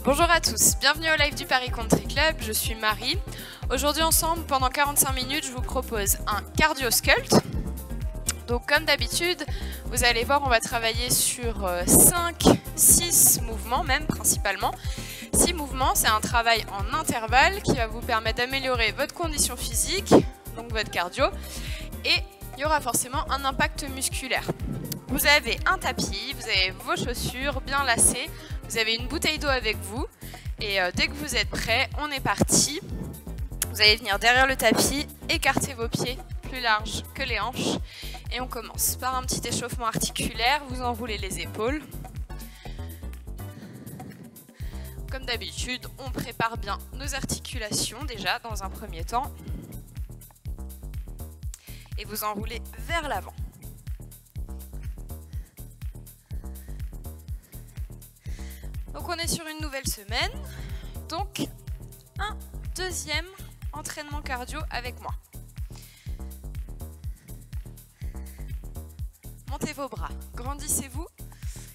Bonjour à tous, bienvenue au live du Paris Country Club, je suis Marie. Aujourd'hui ensemble, pendant 45 minutes, je vous propose un cardio sculpt. Donc comme d'habitude, vous allez voir, on va travailler sur 6 mouvements, même principalement. 6 mouvements, c'est un travail en intervalle qui va vous permettre d'améliorer votre condition physique, donc votre cardio, et il y aura forcément un impact musculaire. Vous avez un tapis, vous avez vos chaussures bien lacées, vous avez une bouteille d'eau avec vous, et dès que vous êtes prêts, on est parti. Vous allez venir derrière le tapis, écarter vos pieds plus larges que les hanches, et on commence par un petit échauffement articulaire, vous enroulez les épaules. Comme d'habitude, on prépare bien nos articulations déjà dans un premier temps, et vous enroulez vers l'avant. Donc on est sur une nouvelle semaine, donc un deuxième entraînement cardio avec moi. Montez vos bras, grandissez-vous,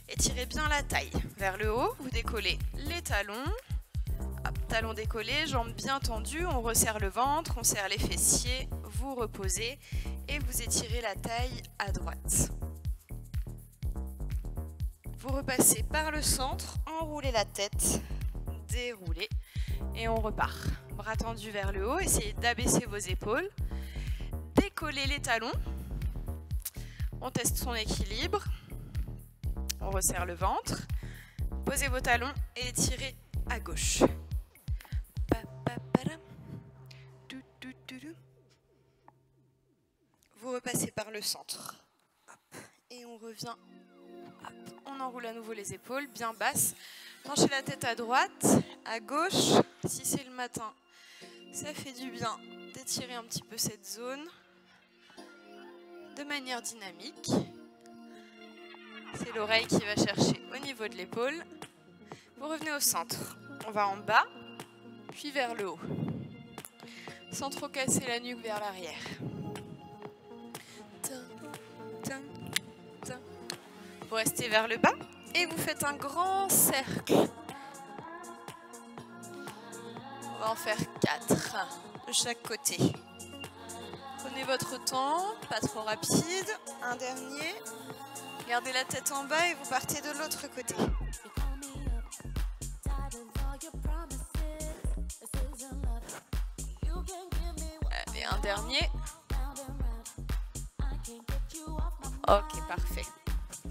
étirez bien la taille vers le haut, vous décollez les talons, hop, talons décollés, jambes bien tendues, on resserre le ventre, on serre les fessiers, vous reposez et vous étirez la taille à droite. Vous repassez par le centre, enroulez la tête, déroulez et on repart. Bras tendus vers le haut, essayez d'abaisser vos épaules, décollez les talons, on teste son équilibre, on resserre le ventre, posez vos talons et étirez à gauche. Vous repassez par le centre et on revient. On enroule à nouveau les épaules, bien basses. Penchez la tête à droite, à gauche. Si c'est le matin, ça fait du bien d'étirer un petit peu cette zone de manière dynamique. C'est l'oreille qui va chercher au niveau de l'épaule. Vous revenez au centre. On va en bas, puis vers le haut. Sans trop casser la nuque vers l'arrière. Vous restez vers le bas et vous faites un grand cercle. On va en faire 4 de chaque côté. Prenez votre temps, pas trop rapide. Un dernier. Gardez la tête en bas et vous partez de l'autre côté. Allez, un dernier. Ok, parfait.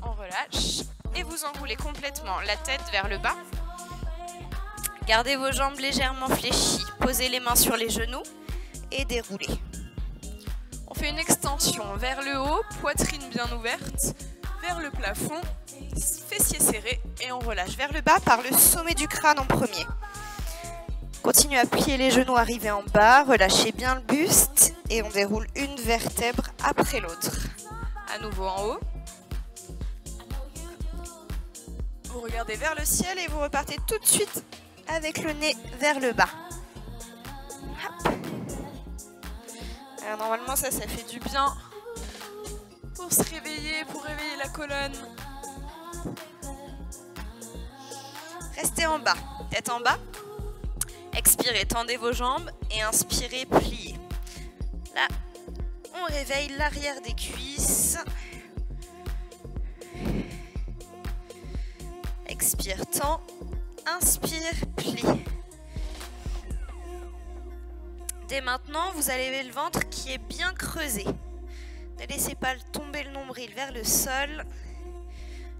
On relâche et vous enroulez complètement la tête vers le bas. Gardez vos jambes légèrement fléchies. Posez les mains sur les genoux et déroulez. On fait une extension vers le haut, poitrine bien ouverte, vers le plafond, fessiers serrés et on relâche vers le bas par le sommet du crâne en premier. Continuez à plier les genoux, arrivez en bas, relâchez bien le buste et on déroule une vertèbre après l'autre. À nouveau en haut. Vous regardez vers le ciel et vous repartez tout de suite avec le nez vers le bas. Hop. Alors normalement ça fait du bien pour se réveiller, pour réveiller la colonne. Restez en bas, tête en bas. Expirez, tendez vos jambes et inspirez, pliez. Là, on réveille l'arrière des cuisses. Expire, tend, inspire, plie. Dès maintenant, vous allez lever le ventre qui est bien creusé. Ne laissez pas tomber le nombril vers le sol.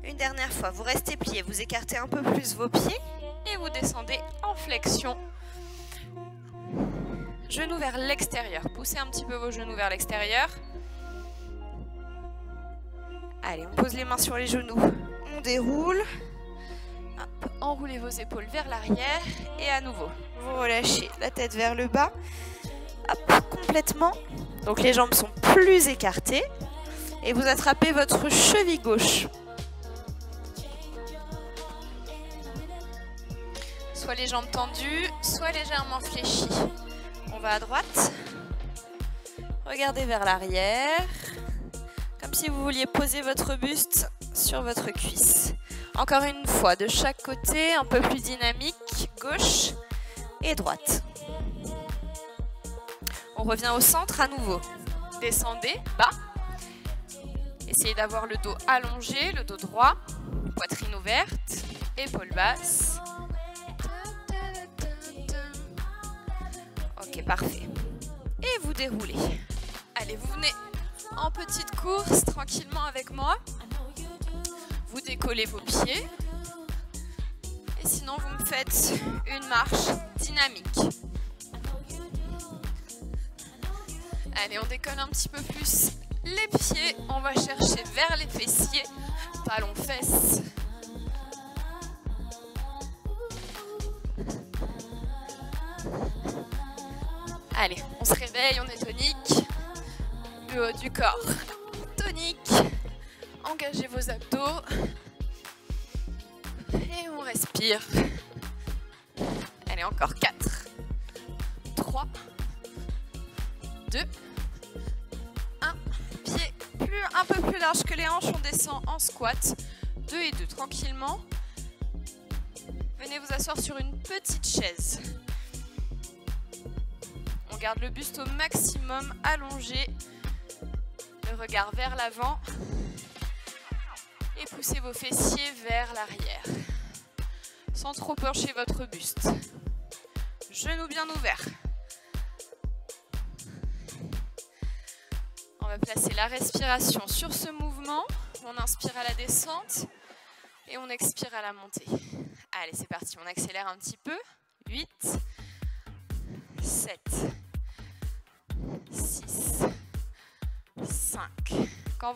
Une dernière fois, vous restez plié, vous écartez un peu plus vos pieds et vous descendez en flexion. Genoux vers l'extérieur. Poussez un petit peu vos genoux vers l'extérieur. Allez, on pose les mains sur les genoux. On déroule. Hop, enroulez vos épaules vers l'arrière et à nouveau, vous relâchez la tête vers le bas. Hop, complètement. Donc les jambes sont plus écartées et vous attrapez votre cheville gauche. Soit les jambes tendues, soit légèrement fléchies. On va à droite. Regardez vers l'arrière. Comme si vous vouliez poser votre buste sur votre cuisse. Encore une fois, de chaque côté, un peu plus dynamique. gauche et droite. On revient au centre à nouveau. Descendez, bas. Essayez d'avoir le dos allongé, le dos droit, poitrine ouverte, épaules basses. Ok, parfait. Et vous déroulez. Allez, vous venez en petite course, tranquillement avec moi. Vous décollez vos pieds. Et sinon, vous me faites une marche dynamique. Allez, on décolle un petit peu plus les pieds. On va chercher vers les fessiers, talons fesses. Allez, on se réveille, on est tonique. Le haut du corps tonique. Engagez vos abdos. Et on respire. Allez, encore 4, 3, 2, 1. Pied un peu plus large que les hanches, on descend en squat. 2 et 2, tranquillement. Venez vous asseoir sur une petite chaise. On garde le buste au maximum, allongé. Le regard vers l'avant. Et poussez vos fessiers vers l'arrière. Sans trop pencher votre buste. Genoux bien ouverts. On va placer la respiration sur ce mouvement. On inspire à la descente et on expire à la montée. Allez, c'est parti, on accélère un petit peu. 8, 7, 6, 5. Quand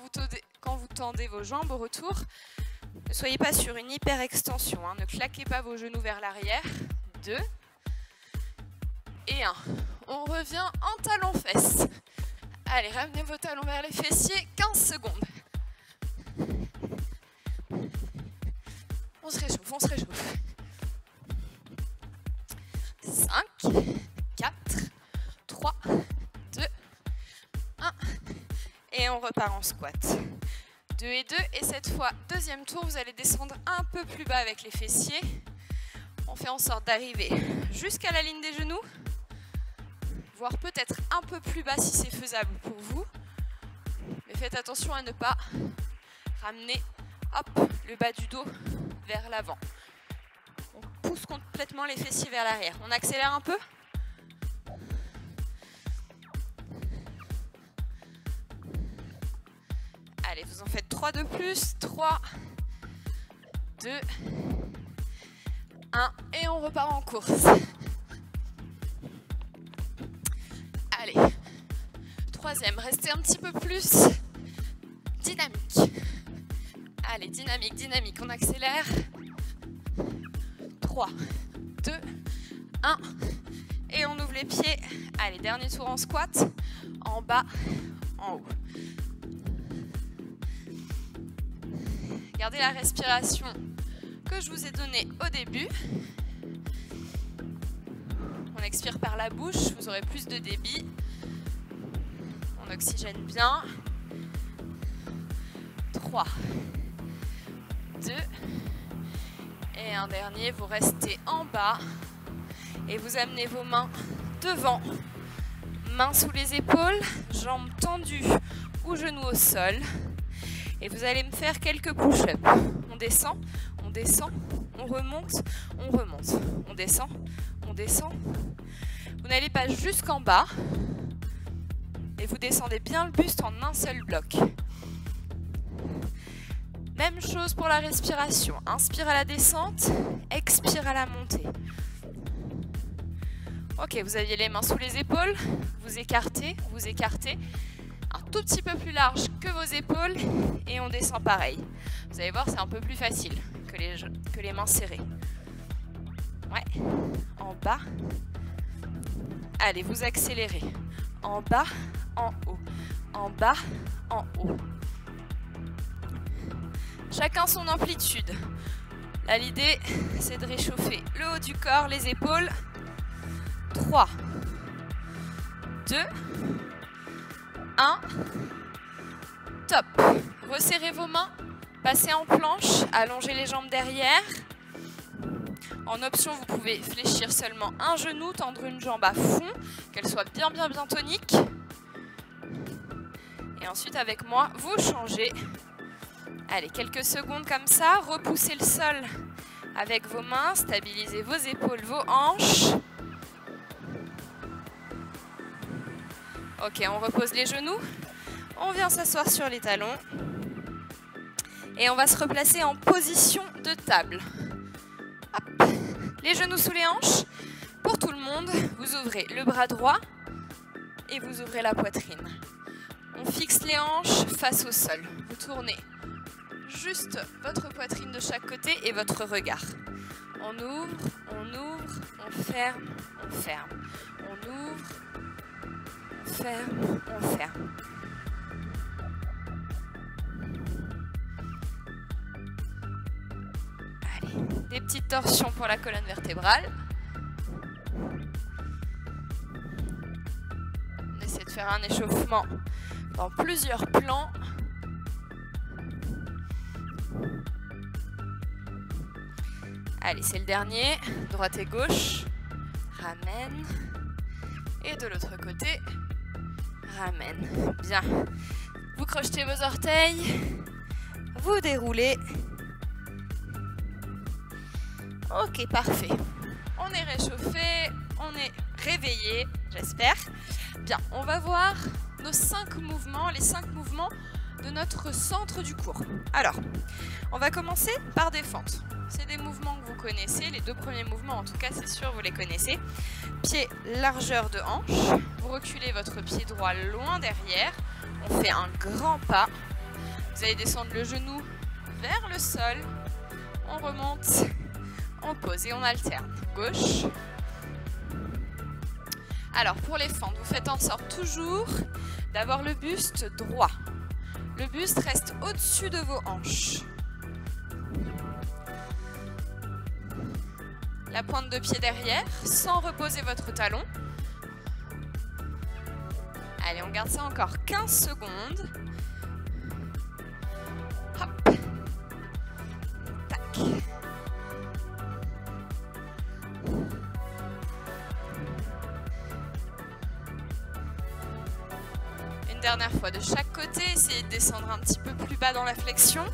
vous tendez vos jambes au retour, ne soyez pas sur une hyper extension. Ne claquez pas vos genoux vers l'arrière. 2 et 1. On revient en talons fesses. Allez, ramenez vos talons vers les fessiers. 15 secondes. On se réchauffe, on se réchauffe. 5, 4, 3, 2, 1. Et on repart en squat. 2 et 2. Et cette fois, deuxième tour, vous allez descendre un peu plus bas avec les fessiers. On fait en sorte d'arriver jusqu'à la ligne des genoux. Voire peut-être un peu plus bas si c'est faisable pour vous. Mais faites attention à ne pas ramener le bas du dos vers l'avant. On pousse complètement les fessiers vers l'arrière. On accélère un peu. Allez, vous en faites 3 de plus. 3, 2, 1. Et on repart en course. Allez, troisième, restez un petit peu plus dynamique. Allez, dynamique, dynamique, on accélère. 3, 2, 1. Et on ouvre les pieds. Allez, dernier tour en squat. En bas, en haut. Gardez la respiration que je vous ai donnée au début. On expire par la bouche, vous aurez plus de débit. On oxygène bien. 3, 2, et un dernier, vous restez en bas et vous amenez vos mains devant. Mains sous les épaules, jambes tendues ou genoux au sol. Et vous allez me faire quelques push-ups. On descend, on descend, on remonte, on remonte. On descend, on descend. Vous n'allez pas jusqu'en bas. Et vous descendez bien le buste en un seul bloc. Même chose pour la respiration. Inspire à la descente, expire à la montée. Ok, vous aviez les mains sous les épaules. Vous écartez, un tout petit peu plus large que vos épaules et on descend pareil. Vous allez voir, c'est un peu plus facile que les mains serrées. Ouais, en bas. Allez, vous accélérez. En bas, en haut. En bas, en haut. Chacun son amplitude. Là, l'idée, c'est de réchauffer le haut du corps, les épaules. 3, 2, 1. Top. Resserrez vos mains. Passez en planche. Allongez les jambes derrière. En option, vous pouvez fléchir seulement un genou, tendre une jambe à fond, qu'elle soit bien tonique. Et ensuite, avec moi, vous changez. Allez, quelques secondes comme ça. Repoussez le sol avec vos mains. Stabilisez vos épaules, vos hanches. Ok, on repose les genoux. On vient s'asseoir sur les talons. Et on va se replacer en position de table. Hop. Les genoux sous les hanches. Pour tout le monde, vous ouvrez le bras droit et vous ouvrez la poitrine. On fixe les hanches face au sol. Vous tournez juste votre poitrine de chaque côté et votre regard. On ouvre, on ferme, on ferme. On ouvre, on ferme, on ferme. Allez, des petites torsions pour la colonne vertébrale. On essaie de faire un échauffement dans plusieurs plans. Allez, c'est le dernier. Droite et gauche. Ramène. Et de l'autre côté, ramène. Bien. Vous crochetez vos orteils. Vous déroulez. Ok, parfait. On est réchauffé. On est réveillé, j'espère. Bien, on va voir nos 5 mouvements, les 5 mouvements de notre centre du cours. Alors, on va commencer par des fentes. C'est des mouvements que vous connaissez, les 2 premiers mouvements en tout cas, c'est sûr, vous les connaissez. Pied, largeur de hanche, vous reculez votre pied droit loin derrière, on fait un grand pas. Vous allez descendre le genou vers le sol, on remonte, on pose et on alterne. Gauche. Alors pour les fentes, vous faites en sorte toujours d'avoir le buste droit. Le buste reste au-dessus de vos hanches. La pointe de pied derrière, sans reposer votre talon. Allez, on garde ça encore 15 secondes. Hop. Tac. Une dernière fois de chaque côté, essayez de descendre un petit peu plus bas dans la flexion.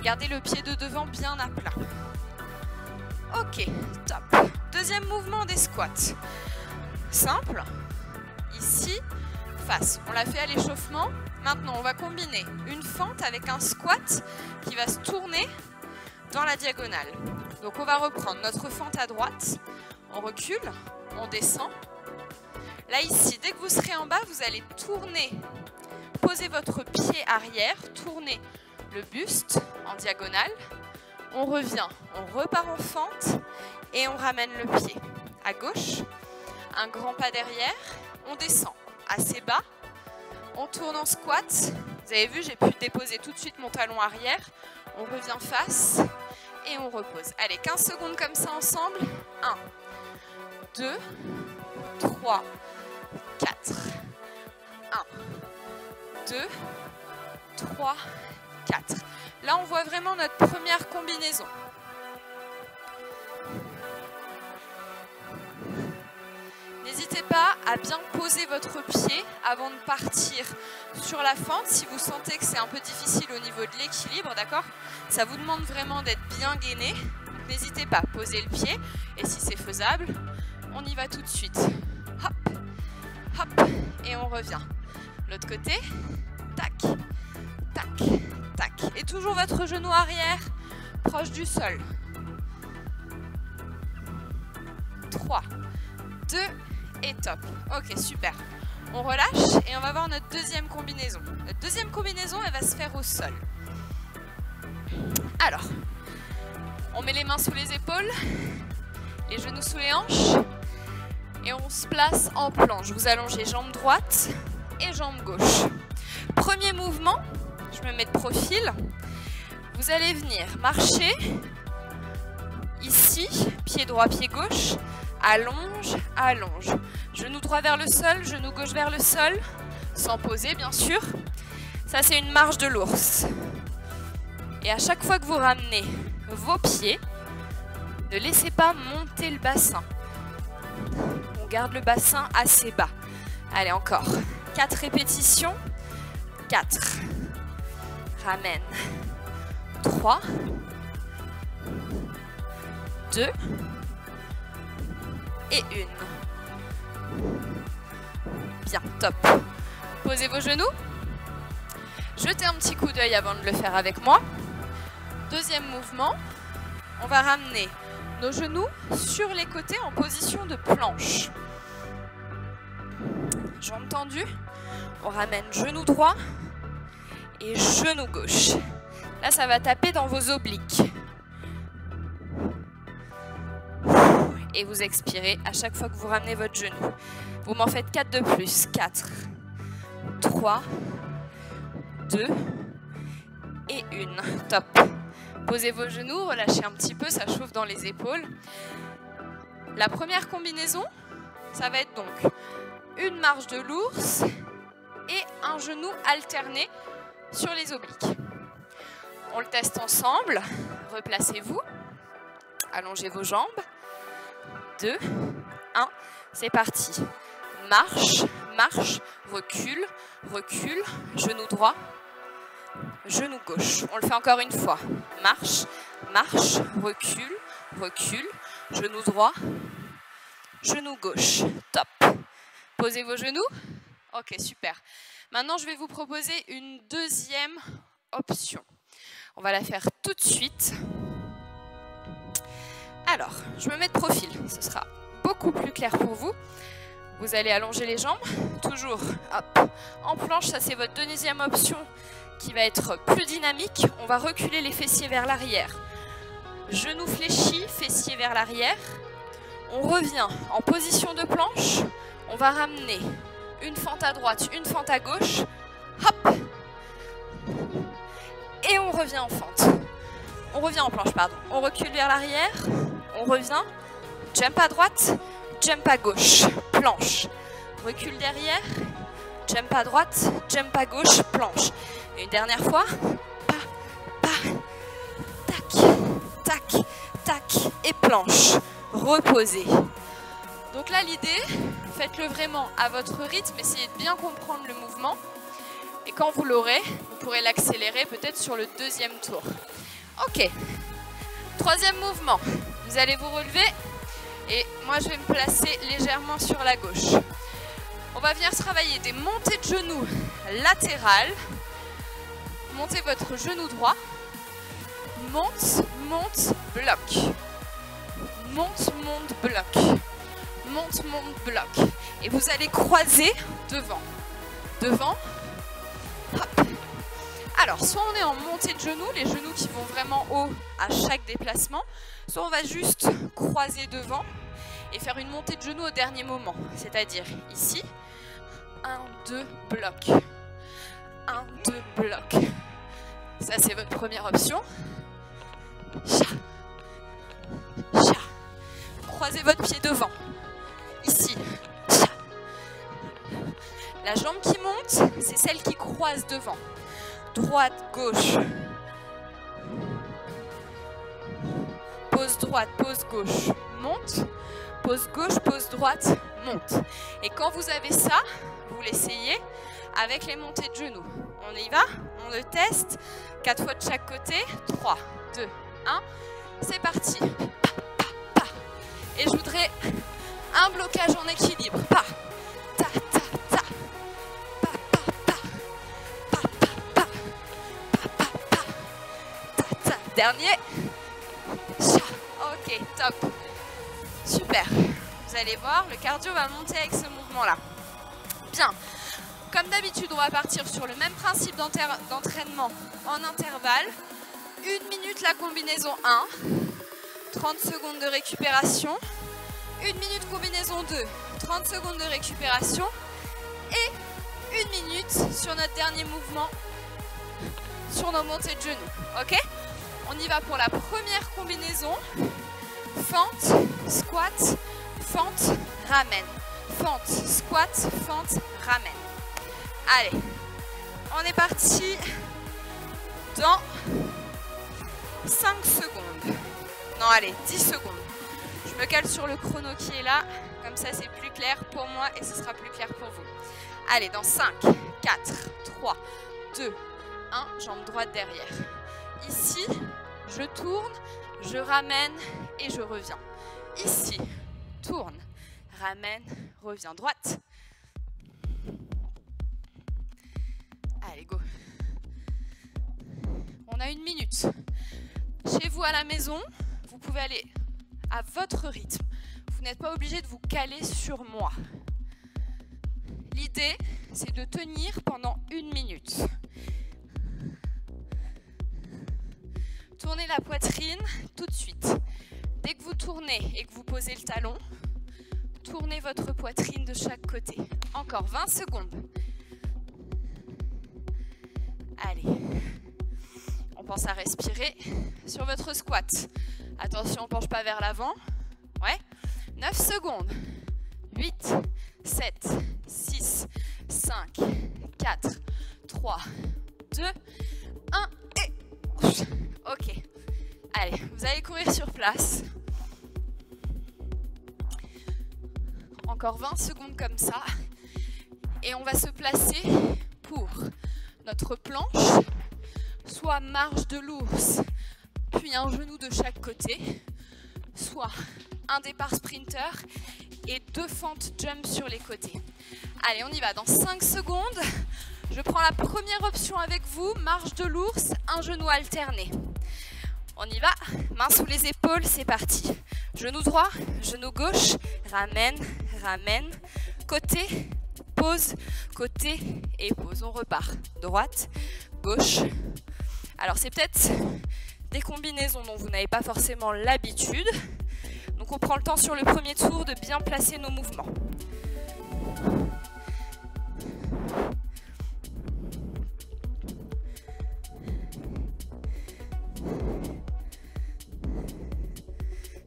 Gardez le pied de devant bien à plat. Ok, top. Deuxième mouvement des squats. Simple. Ici, face. On l'a fait à l'échauffement. Maintenant, on va combiner une fente avec un squat qui va se tourner dans la diagonale. Donc, on va reprendre notre fente à droite. On recule, on descend. Là, ici, dès que vous serez en bas, vous allez tourner. Posez votre pied arrière, tournez le buste en diagonale. On revient, on repart en fente et on ramène le pied à gauche. Un grand pas derrière, on descend assez bas. On tourne en squat. Vous avez vu, j'ai pu déposer tout de suite mon talon arrière. On revient face et on repose. Allez, 15 secondes comme ça ensemble. 1, 2, 3, 4. 1, 2, 3, 4. Là, on voit vraiment notre première combinaison. N'hésitez pas à bien poser votre pied avant de partir sur la fente si vous sentez que c'est un peu difficile au niveau de l'équilibre, d'accord? Ça vous demande vraiment d'être bien gainé. N'hésitez pas à poser le pied et si c'est faisable, on y va tout de suite. Hop, hop, et on revient. L'autre côté, tac, tac, tac. Et toujours votre genou arrière, proche du sol. 3, 2 et top. Ok, super. On relâche et on va voir notre deuxième combinaison. Notre deuxième combinaison, elle va se faire au sol. Alors, on met les mains sous les épaules, les genoux sous les hanches et on se place en planche. Vous allongez jambe droite et jambe gauche. Premier mouvement, je me mets de profil. Vous allez venir marcher ici, pied droit, pied gauche, allonge, allonge. Genou droit vers le sol, genou gauche vers le sol, sans poser bien sûr. Ça c'est une marche de l'ours. Et à chaque fois que vous ramenez vos pieds, Ne laissez pas monter le bassin. On garde le bassin assez bas. Allez, encore. 4 répétitions. 4. Ramène. 3. 2. Et 1. Bien, top. Posez vos genoux. Jetez un petit coup d'œil avant de le faire avec moi. Deuxième mouvement. On va ramener nos genoux sur les côtés en position de planche. Jambes tendues. On ramène genou droit et genou gauche. Là, ça va taper dans vos obliques. Et vous expirez à chaque fois que vous ramenez votre genou. Vous m'en faites 4 de plus. 4, 3, 2 et 1. Top. Posez vos genoux, relâchez un petit peu, ça chauffe dans les épaules. La première combinaison, ça va être donc une marche de l'ours et un genou alterné sur les obliques. On le teste ensemble. Replacez-vous. Allongez vos jambes. 2, 1, c'est parti. Marche, marche, recule, recule, genou droit, genou gauche. On le fait encore une fois. Marche, marche, recule, recule, genou droit, genou gauche. Top. Posez vos genoux. Ok, super. Maintenant, je vais vous proposer une deuxième option. On va la faire tout de suite. Alors, je me mets de profil. Ce sera beaucoup plus clair pour vous. Vous allez allonger les jambes. Toujours hop, en planche, ça c'est votre deuxième option qui va être plus dynamique. On va reculer les fessiers vers l'arrière. Genoux fléchis, fessiers vers l'arrière. On revient en position de planche. On va ramener une fente à droite, une fente à gauche. Hop. Et on revient en fente. On revient en planche, pardon. On recule vers l'arrière. On revient. Jump à droite, jump à gauche. Planche. Recule derrière. Jump à droite, jump à gauche. Planche. Et une dernière fois. Pas, tac, tac, tac. Et planche. Reposez. Donc là, l'idée, faites-le vraiment à votre rythme. Essayez de bien comprendre le mouvement. Et quand vous l'aurez, vous pourrez l'accélérer peut-être sur le deuxième tour. Ok. Troisième mouvement. Vous allez vous relever et moi je vais me placer légèrement sur la gauche. On va venir travailler des montées de genoux latérales. Montez votre genou droit. Monte, monte, bloc. Monte, monte, bloc. Monte, monte, bloc. Et vous allez croiser devant. Devant. Hop. Alors, soit on est en montée de genoux, les genoux qui vont vraiment haut à chaque déplacement, soit on va juste croiser devant et faire une montée de genoux au dernier moment. C'est-à-dire ici, 1, 2, bloc. 1, 2, bloc. Ça, c'est votre première option. Cha. Cha. Croisez votre pied devant. Ici. Cha. La jambe qui monte, c'est celle qui croise devant. Droite, gauche. Pose droite, pose gauche, monte. Pose gauche, pose droite, monte. Et quand vous avez ça, vous l'essayez avec les montées de genoux. On y va, on le teste. 4 fois de chaque côté. 3, 2, 1. C'est parti. Pa, pa, pa. Et je voudrais un blocage en équilibre. Pa, ta, ta, ta. Pa, pa, pa. Pa, pa, pa. Pa, pa, pa. Ta, ta. Dernier. Ok, top. Super. Vous allez voir, le cardio va monter avec ce mouvement-là. Bien. Comme d'habitude, on va partir sur le même principe d'entraînement en intervalle. 1 minute la combinaison 1. 30 secondes de récupération. 1 minute combinaison 2. 30 secondes de récupération. Et 1 minute sur notre dernier mouvement sur nos montées de genoux. Ok ? On y va pour la première combinaison. Fente, squat, fente, ramène. Fente, squat, fente, ramène. Allez, on est parti dans 5 secondes. Non, allez, 10 secondes. Je me cale sur le chrono qui est là, comme ça c'est plus clair pour moi et ce sera plus clair pour vous. Allez, dans 5, 4, 3, 2, 1, jambe droite derrière. Ici, je tourne, je ramène et je reviens. Ici, tourne, ramène, reviens. Droite. Allez, go. On a 1 minute. Chez vous à la maison, vous pouvez aller à votre rythme. Vous n'êtes pas obligé de vous caler sur moi. L'idée, c'est de tenir pendant 1 minute. Tournez la poitrine tout de suite. Dès que vous tournez et que vous posez le talon, tournez votre poitrine de chaque côté. Encore 20 secondes. Allez. On pense à respirer sur votre squat. Attention, on ne penche pas vers l'avant. Ouais. 9 secondes. 8, 7, 6, 5, 4, 3, 2, 1 et... Ok. Allez, vous allez courir sur place. Encore 20 secondes comme ça. Et on va se placer pour notre planche, soit marche de l'ours, puis un genou de chaque côté, soit un départ sprinter et 2 fentes jump sur les côtés. Allez, on y va. Dans 5 secondes, je prends la première option avec vous, marche de l'ours, un genou alterné. On y va, main sous les épaules, c'est parti. Genou droit, genou gauche, ramène, ramène, côté, pause, côté et pause. On repart. Droite, gauche. Alors c'est peut-être des combinaisons dont vous n'avez pas forcément l'habitude. Donc on prend le temps sur le premier tour de bien placer nos mouvements.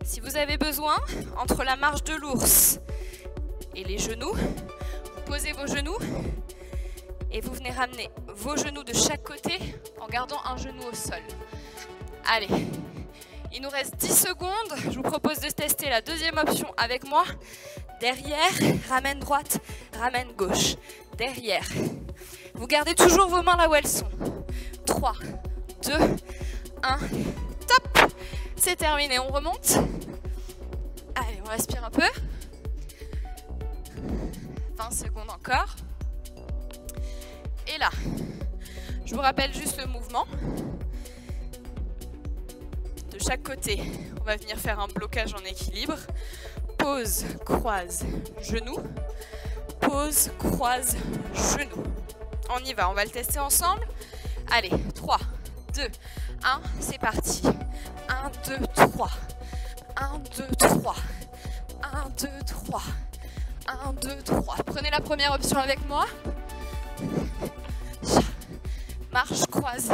Si vous avez besoin, entre la marche de l'ours et les genoux, vous posez vos genoux et vous venez ramener vos genoux de chaque côté en gardant un genou au sol. Allez, il nous reste 10 secondes. Je vous propose de tester la deuxième option avec moi. Derrière, ramène droite, ramène gauche. Derrière. Vous gardez toujours vos mains là où elles sont. 3, 2, 1, top! C'est terminé, on remonte. Allez, on respire un peu. 20 secondes encore. Et là, je vous rappelle juste le mouvement. De chaque côté, on va venir faire un blocage en équilibre. Pause, croise, genou. Pause, croise, genou. On y va, on va le tester ensemble. Allez, 3, 2, 1, c'est parti. 1, 2, 3. 1, 2, 3. 1, 2, 3. 1, 2, 3. Prenez la première option avec moi. Marche, croise.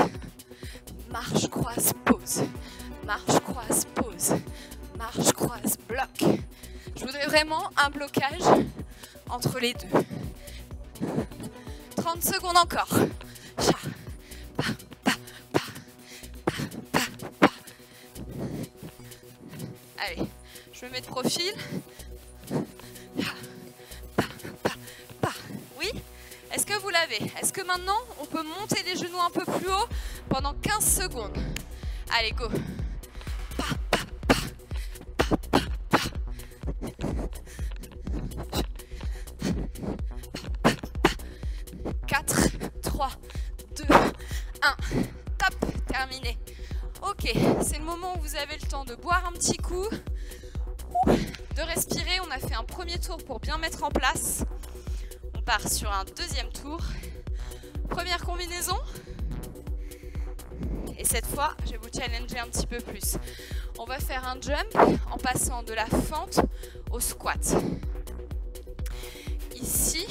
Marche, croise, pause. Marche, croise, pause. Marche, croise, bloc. Je voudrais vraiment un blocage entre les deux. 30 secondes encore. Allez, je me mets de profil. Oui? Est-ce que vous l'avez? Est-ce que maintenant, on peut monter les genoux un peu plus haut pendant 15 secondes? Allez, go! 4, 3, 2, 1. Top! Terminé. Ok, c'est le moment où vous avez le temps de boire un petit coup, de respirer. On a fait un premier tour pour bien mettre en place. On part sur un deuxième tour. Première combinaison. Et cette fois, je vais vous challenger un petit peu plus. On va faire un jump en passant de la fente au squat. Ici,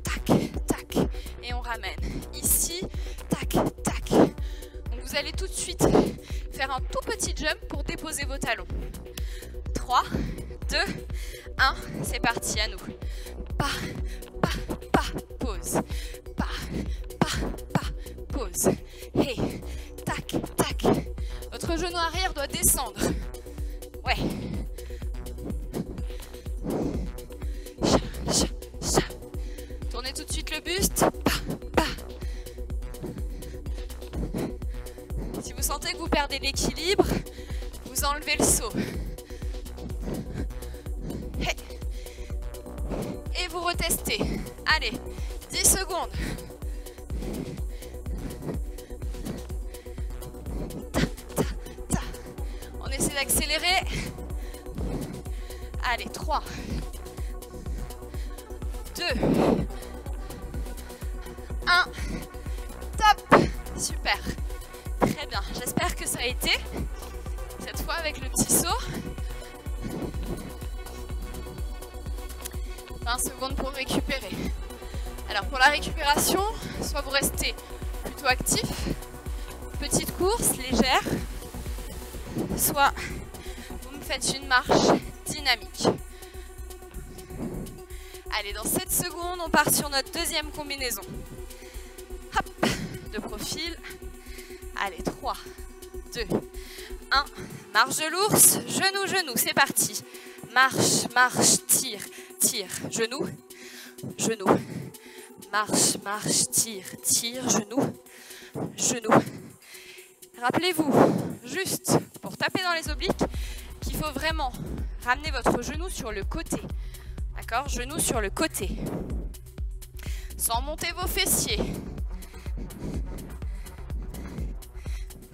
tac, tac, et on ramène. Ici, tac, tac. Donc vous allez tout de suite faire un tout petit jump pour déposer vos talons. 3, 2, 1, c'est parti, à nous. Pas, pas, pas, pause. Pas, pas, pas, pause. Hey, tac, tac. Votre genou arrière doit descendre. Ouais. fait le saut. Et vous retestez. Allez, 10 secondes. On essaie d'accélérer. Allez, 3, 2, 1. Top. Super. Très bien. J'espère que ça a été. Cette fois avec le petit saut. 20 secondes pour récupérer. Alors pour la récupération, soit vous restez plutôt actif, petite course légère, soit vous me faites une marche dynamique. Allez, dans 7 secondes, on part sur notre deuxième combinaison. Hop, de profil. Allez, 3, 2, 1. Marche de l'ours, genou, genou, c'est parti. Marche, marche, tire, tire, genou, genou. Marche, marche, tire, tire, genou, genou. Rappelez-vous, juste pour taper dans les obliques, qu'il faut vraiment ramener votre genou sur le côté. D'accord? Genou sur le côté. Sans monter vos fessiers.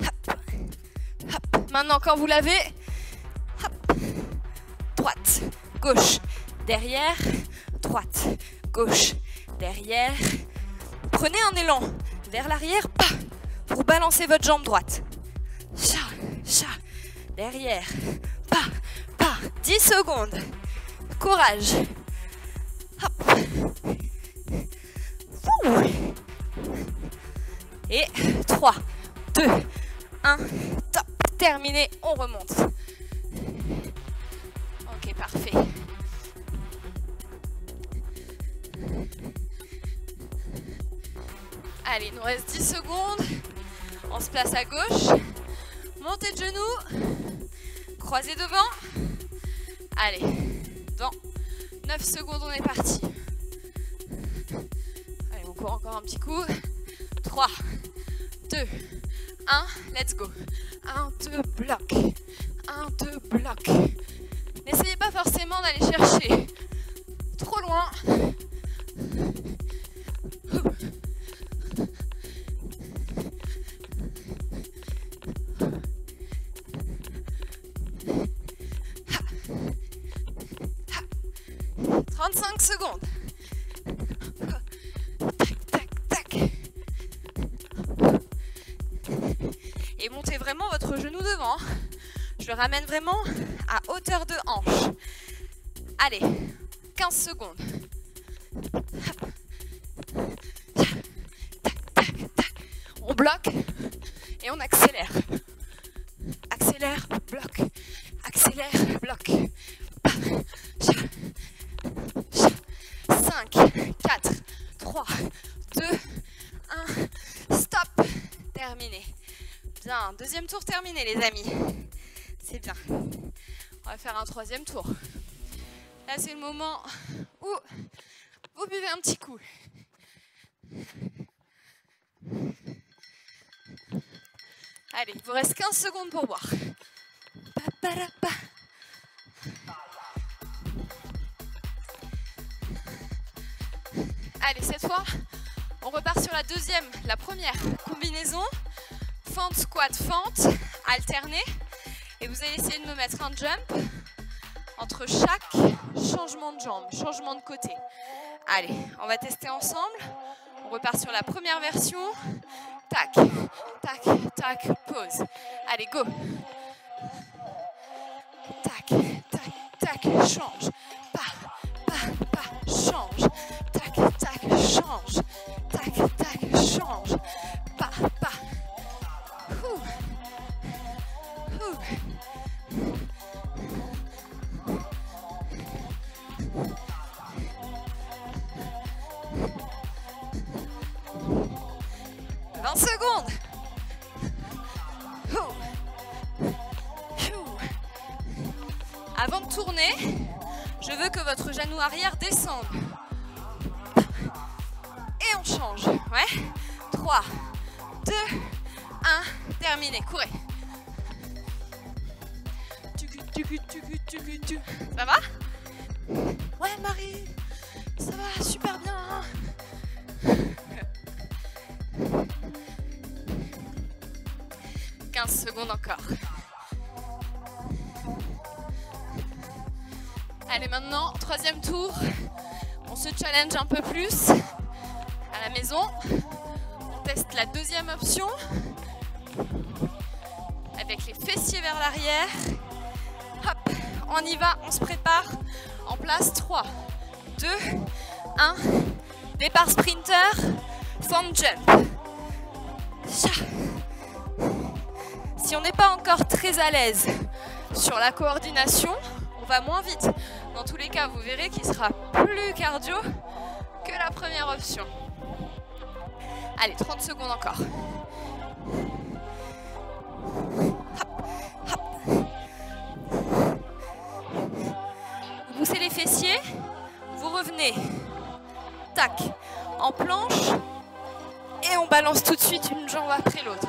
Hop, hop. Maintenant, quand vous l'avez, hop. Droite, gauche, derrière, droite, gauche, derrière. Prenez un élan vers l'arrière, pour balancer votre jambe droite. Cha, cha, derrière, pas. 10 secondes. Courage. Hop. Et 3, 2, 1, top. Terminé, on remonte. Ok, parfait. Allez, il nous reste 10 secondes. On se place à gauche. Montez de genoux. Croisez devant. Allez, dans 9 secondes, on est parti. Allez, on court encore un petit coup. 3, 2, 1, let's go. 1, 2, bloc. 1, 2, bloc. N'essayez pas forcément d'aller chercher trop loin. Ha. 35 secondes. Tac, tac, tac. Et montez vraiment votre genou devant. Je le ramène vraiment à hauteur de hanche. Allez, 15 secondes. Tac, tac, tac. On bloque et on accélère. Accélère, bloc. Accélère, bloc. 5, 4, 3, 2, 1. Stop. Terminé. Bien, deuxième tour terminé les amis. C'est bien. On va faire un troisième tour. Là, c'est le moment où vous buvez un petit coup. Allez, il vous reste 15 secondes pour boire. Allez, cette fois, on repart sur la première combinaison. Fente, squat, fente, alternée. Et vous allez essayer de me mettre un jump entre chaque changement de jambe, changement de côté. Allez, on va tester ensemble. On repart sur la première version. Tac, tac, tac, pause. Allez, go. Tac, tac, tac, change. Pas, change. Tac, tac, change. Tac, tac, change. Pas. Ouh. Ouh. Secondes. Avant de tourner, je veux que votre genou arrière descende. Et on change. Ouais. 3, 2, 1. Terminé. Courez. Ça va? Ouais Marie, ça va super bien. 15 secondes encore. Allez maintenant, troisième tour. On se challenge un peu plus à la maison. On teste la deuxième option avec les fessiers vers l'arrière. Hop, on y va, on se prépare. En place, 3, 2, 1. Départ sprinter, foam jump. Si on n'est pas encore très à l'aise sur la coordination, on va moins vite. Dans tous les cas, vous verrez qu'il sera plus cardio que la première option. Allez, 30 secondes encore. Hop, hop. Vous poussez les fessiers, vous revenez. Tac, en planche. Et on balance tout de suite une jambe après l'autre.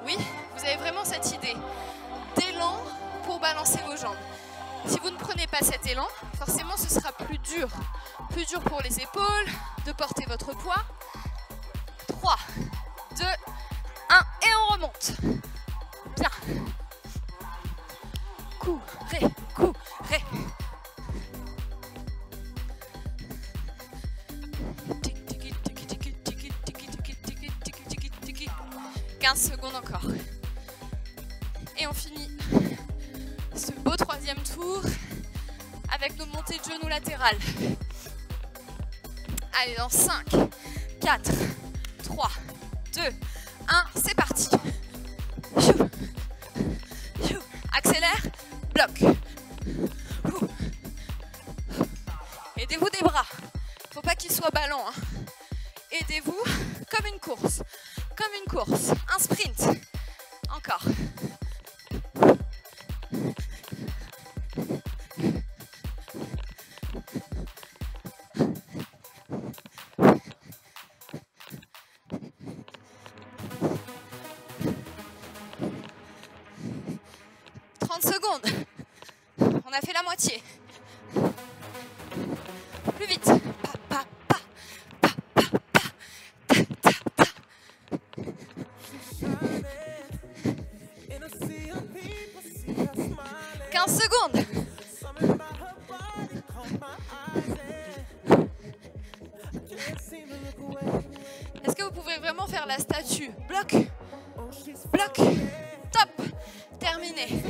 Oui, vous avez vraiment cette idée d'élan pour balancer vos jambes. Si vous ne prenez pas cet élan, forcément ce sera plus dur pour les épaules de porter votre poids. 3, 2, 1 et on remonte. Bien. Courez, courez. Secondes encore. Et on finit ce beau troisième tour avec nos montées de genoux latérales. Allez, dans 5, 4, 3, 2, 1, c'est parti. Accélère, bloc. Aidez-vous des bras. Faut pas qu'ils soient ballants. Aidez-vous comme une course. Comme une course, un sprint. Encore. Secondes. On a fait la moitié. Plus vite. Pa, pa, pa, pa, pa, ta, ta, ta. 15 secondes. Est-ce que vous pouvez vraiment faire la statue? Bloc, bloc, top, terminé.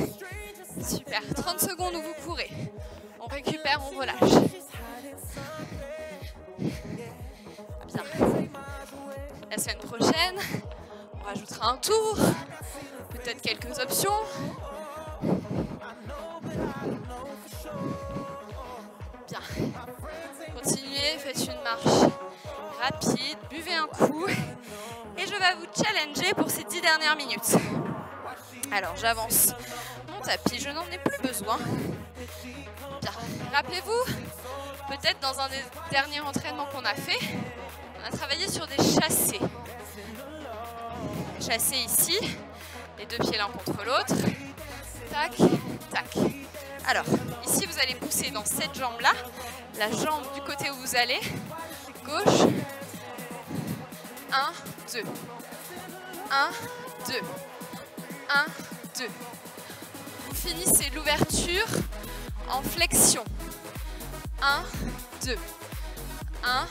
Super, 30 secondes où vous courez. On récupère, on relâche. Bien. La semaine prochaine, on rajoutera un tour, peut-être quelques options. Bien. Continuez, faites une marche rapide, buvez un coup. Et je vais vous challenger pour ces 10 dernières minutes. Alors j'avance mon tapis, je n'en ai plus besoin. Bien. Rappelez-vous, peut-être dans un des derniers entraînements qu'on a fait, on a travaillé sur des chassés. Chassés ici, les deux pieds l'un contre l'autre. Tac, tac. Alors, ici vous allez pousser dans cette jambe-là, la jambe du côté où vous allez, gauche. 1, 2. 1, 2. 1, 2. Vous finissez l'ouverture en flexion. 1, 2. 1,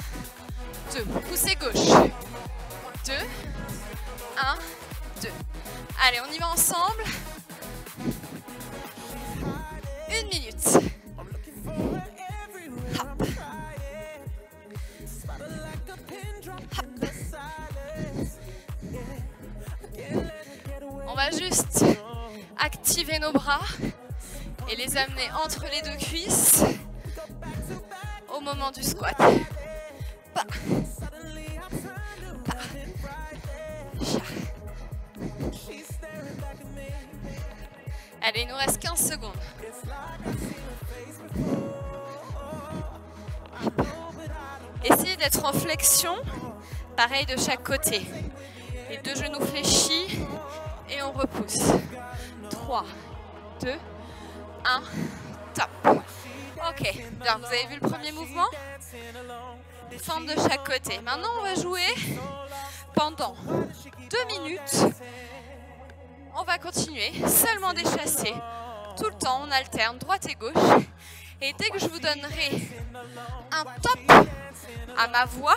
2. Poussez gauche. 2. 1, 2. Allez, on y va ensemble. 1 minute. Hop. Hop. On va juste activer nos bras et les amener entre les deux cuisses au moment du squat. Pa. Pa. Cha. Allez, il nous reste 15 secondes. Essayez d'être en flexion, pareil de chaque côté. Les deux genoux fléchis et on repousse. 3, 2, 1, top. Ok, bien, vous avez vu le premier mouvement? Fente de chaque côté. Maintenant, on va jouer pendant 2 minutes. On va continuer, seulement des chassés. Tout le temps, on alterne droite et gauche. Et dès que je vous donnerai un top à ma voix,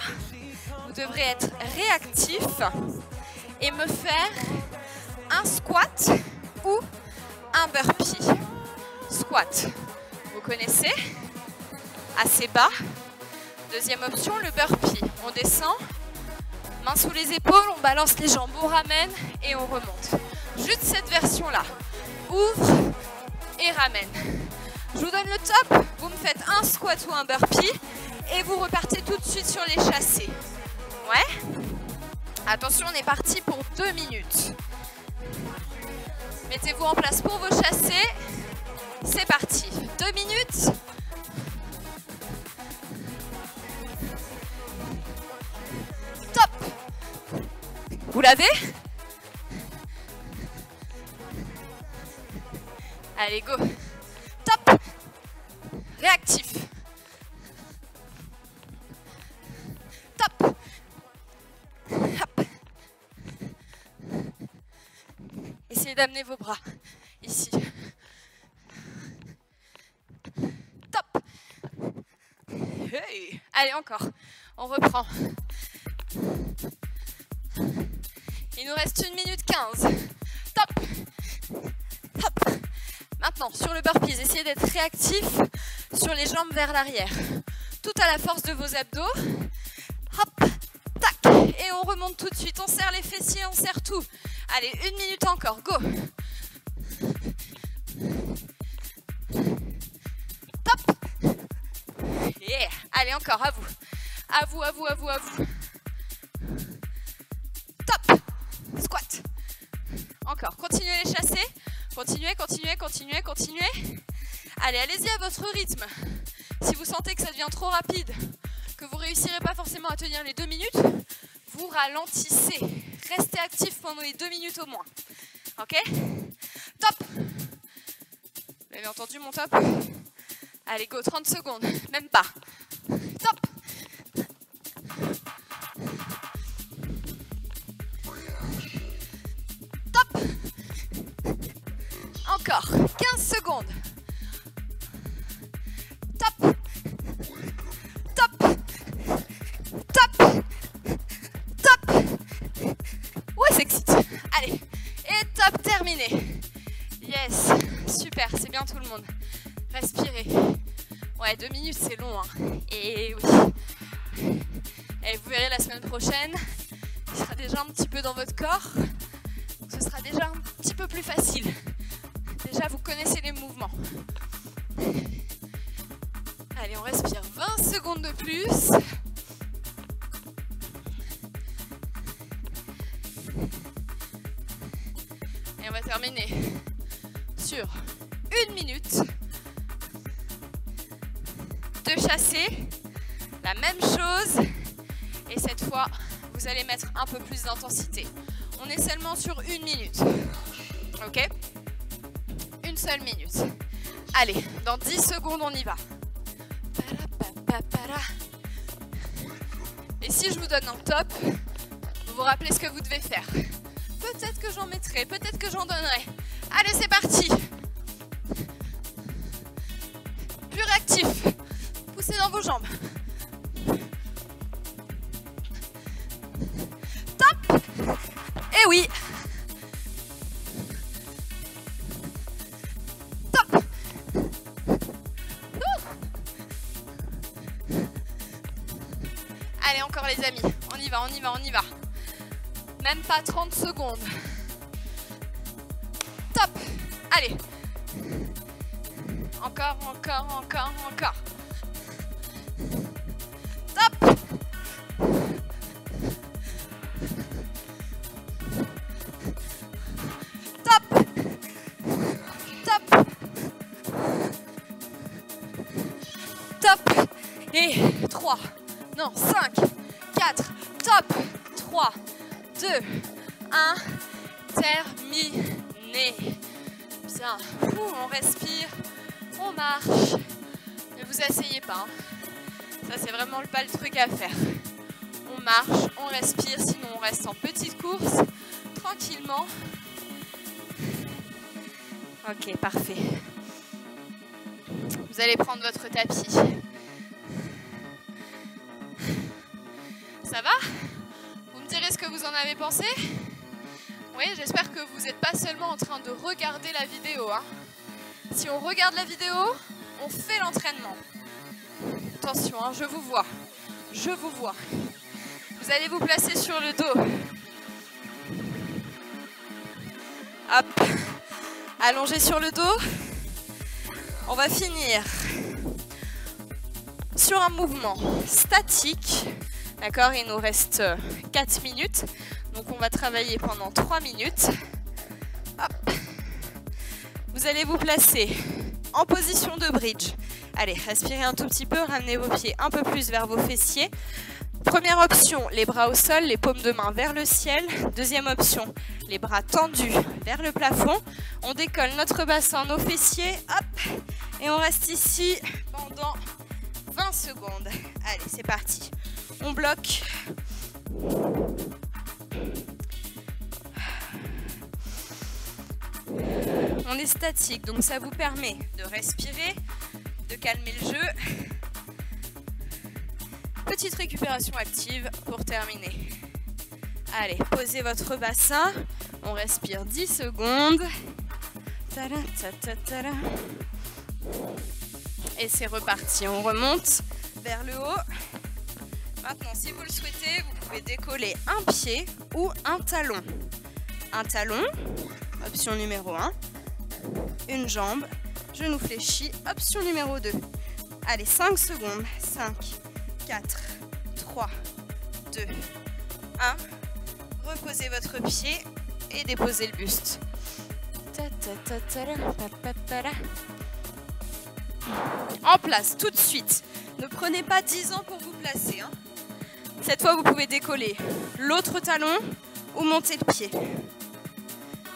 vous devrez être réactif et me faire un squat ou un burpee. Squat, vous connaissez, assez bas. Deuxième option, le burpee. On descend, main sous les épaules, on balance les jambes, on ramène et on remonte. Juste cette version-là. Ouvre et ramène. Je vous donne le top, vous me faites un squat ou un burpee et vous repartez tout de suite sur les chassés. Ouais? Attention, on est parti pour 2 minutes. Mettez-vous en place pour vos chassés. C'est parti. 2 minutes. Top. Vous l'avez? Allez, go. Top. Réactif. Top. Hop. Essayez d'amener vos bras ici. Top. Hey. Allez, encore. On reprend. Il nous reste 1 minute 15. Top. Hop. Maintenant, sur le burpees, essayez d'être réactif sur les jambes vers l'arrière. Tout à la force de vos abdos. Hop, tac. Et on remonte tout de suite. On serre les fessiers, on serre tout. Allez, 1 minute encore. Go. Top. Yeah. Allez, encore, à vous. À vous, à vous, à vous, à vous. Top. Squat. Encore. Continuez les chasser. Continuez, continuez, continuez, continuez. Allez, allez-y à votre rythme. Si vous sentez que ça devient trop rapide, que vous ne réussirez pas forcément à tenir les 2 minutes, vous ralentissez. Restez actif pendant les 2 minutes au moins. Ok? Top. Vous avez entendu mon top? Allez, go, 30 secondes. Même pas. Top. Top. Encore 15 secondes. Top. Top. Top. Top. Ouais, c'est excite. Allez. Et top, terminé. Yes. Super, c'est bien tout le monde. Respirez. Ouais, 2 minutes, c'est long. Hein. Et oui. Et vous verrez la semaine prochaine, il sera déjà un petit peu dans votre corps. Ce sera déjà un petit peu plus facile. Déjà, vous connaissez les mouvements. Allez, on respire 20 secondes de plus. Et on va terminer sur 1 minute de chassé. La même chose. Et cette fois, vous allez mettre un peu plus d'intensité. On est seulement sur 1 minute. Ok ? Une seule minute. Allez, dans 10 secondes, on y va. Et si je vous donne un top, vous vous rappelez ce que vous devez faire. Peut-être que j'en mettrai, peut-être que j'en donnerai. Allez, c'est parti. Plus réactif. Poussez dans vos jambes. Top. Et oui. Top. Allez, encore les amis. On y va, on y va, on y va. Même pas 30 secondes. Top. Allez. Encore, encore, encore, encore. Top. Top. Top. Top. Et 3. Non, 5, 4. Top. 3, 2, 1. Terminé. Bien. On respire. On marche. Ne vous asseyez pas. Ça, c'est vraiment pas le truc à faire. On marche, on respire, sinon on reste en petite course, tranquillement. Ok, parfait. Vous allez prendre votre tapis. Ça va? Vous me direz ce que vous en avez pensé? Oui, j'espère que vous n'êtes pas seulement en train de regarder la vidéo. Hein. Si on regarde la vidéo, on fait l'entraînement. Attention, hein, je vous vois. Je vous vois. Vous allez vous placer sur le dos. Hop. Allongé sur le dos. On va finir sur un mouvement statique. D'accord, il nous reste 4 minutes. Donc on va travailler pendant 3 minutes. Hop. Vous allez vous placer en position de bridge. Allez, respirez un tout petit peu, ramenez vos pieds un peu plus vers vos fessiers. Première option, les bras au sol, les paumes de main vers le ciel. Deuxième option, les bras tendus vers le plafond. On décolle notre bassin, nos fessiers, hop, et on reste ici pendant 20 secondes. Allez, c'est parti. On bloque. On est statique, donc ça vous permet de respirer, de calmer le jeu. Petite récupération active pour terminer. Allez, posez votre bassin. On respire 10 secondes. Et c'est reparti. On remonte vers le haut. Maintenant, si vous le souhaitez, vous pouvez décoller un pied ou un talon. Un talon, option numéro 1. Une jambe, genou fléchi, option numéro 2. Allez, 5 secondes. 5, 4, 3, 2, 1. Reposez votre pied et déposez le buste. En place, tout de suite. Ne prenez pas 10 ans pour vous placer. Hein. Cette fois, vous pouvez décoller l'autre talon ou monter le pied.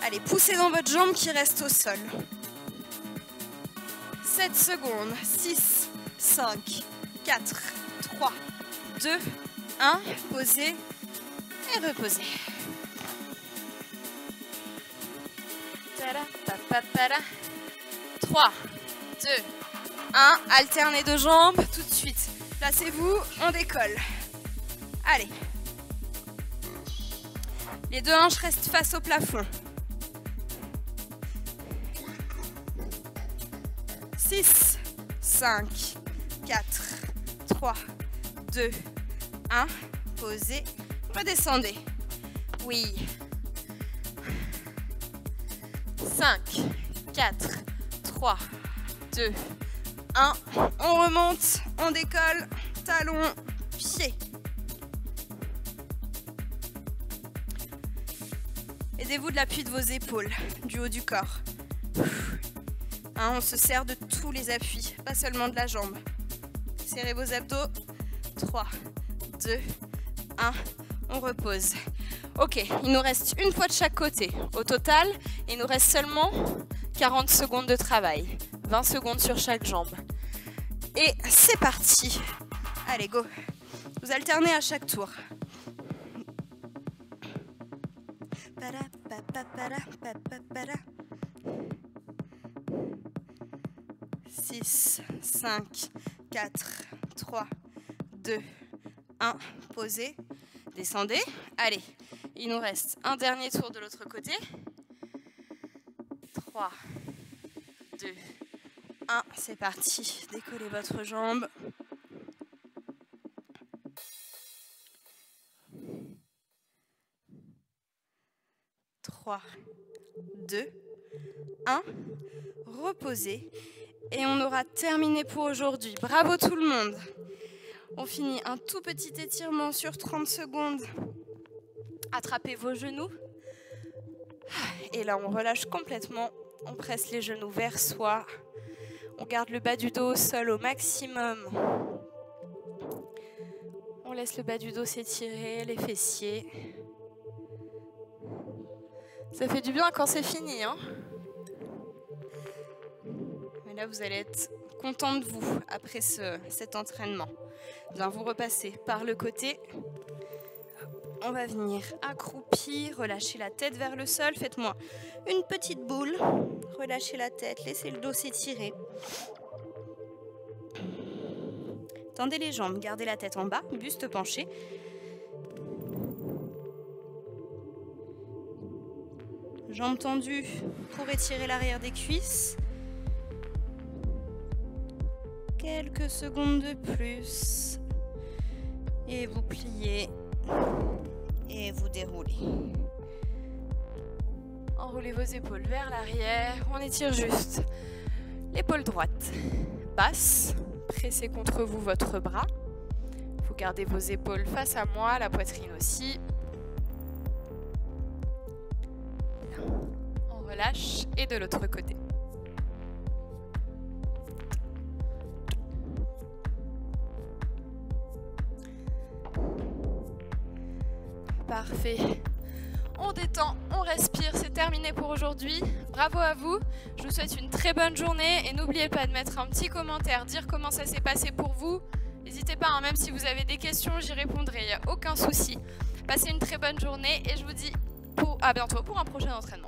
Allez, poussez dans votre jambe qui reste au sol. 7 secondes. 6, 5, 4, 3, 2, 1. Posez et reposez. 3, 2, 1. Alternez deux jambes tout de suite. Placez-vous, on décolle. Allez. Les deux hanches restent face au plafond. 6, 5, 4, 3, 2, 1. Posez, redescendez. Oui. 5, 4, 3, 2, 1. On remonte, on décolle, talon, pied. Aidez-vous de l'appui de vos épaules, du haut du corps. Hein, on se sert de tous les appuis, pas seulement de la jambe. Serrez vos abdos. 3, 2, 1. On repose. Ok, il nous reste une fois de chaque côté. Au total, il nous reste seulement 40 secondes de travail. 20 secondes sur chaque jambe. Et c'est parti. Allez, go. Vous alternez à chaque tour. 6, 5, 4, 3, 2, 1. Posez. Descendez. Allez, il nous reste un dernier tour de l'autre côté. 3, 2, 1. C'est parti. Décollez votre jambe. 3, 2, 1. Reposez. Et on aura terminé pour aujourd'hui. Bravo tout le monde. On finit un tout petit étirement sur 30 secondes. Attrapez vos genoux. Et là, on relâche complètement. On presse les genoux vers soi. On garde le bas du dos au sol au maximum. On laisse le bas du dos s'étirer, les fessiers. Ça fait du bien quand c'est fini, hein. Mais Là, vous allez être content de vous après cet entraînement. Bien, vous repassez par le côté. On va venir accroupi, relâchez la tête vers le sol. Faites-moi une petite boule. Relâchez la tête, laissez le dos s'étirer. Tendez les jambes, gardez la tête en bas, buste penché. Jambes tendues pour étirer l'arrière des cuisses. Quelques secondes de plus. Et vous pliez. Et vous déroulez. Enroulez vos épaules vers l'arrière. On étire juste l'épaule droite. Basse. Pressez contre vous votre bras. Vous gardez vos épaules face à moi, la poitrine aussi. On relâche et de l'autre côté. Parfait. On détend, on respire, c'est terminé pour aujourd'hui. Bravo à vous, je vous souhaite une très bonne journée et n'oubliez pas de mettre un petit commentaire, dire comment ça s'est passé pour vous. N'hésitez pas, même si vous avez des questions, j'y répondrai, il n'y a aucun souci. Passez une très bonne journée et je vous dis à bientôt pour un prochain entraînement.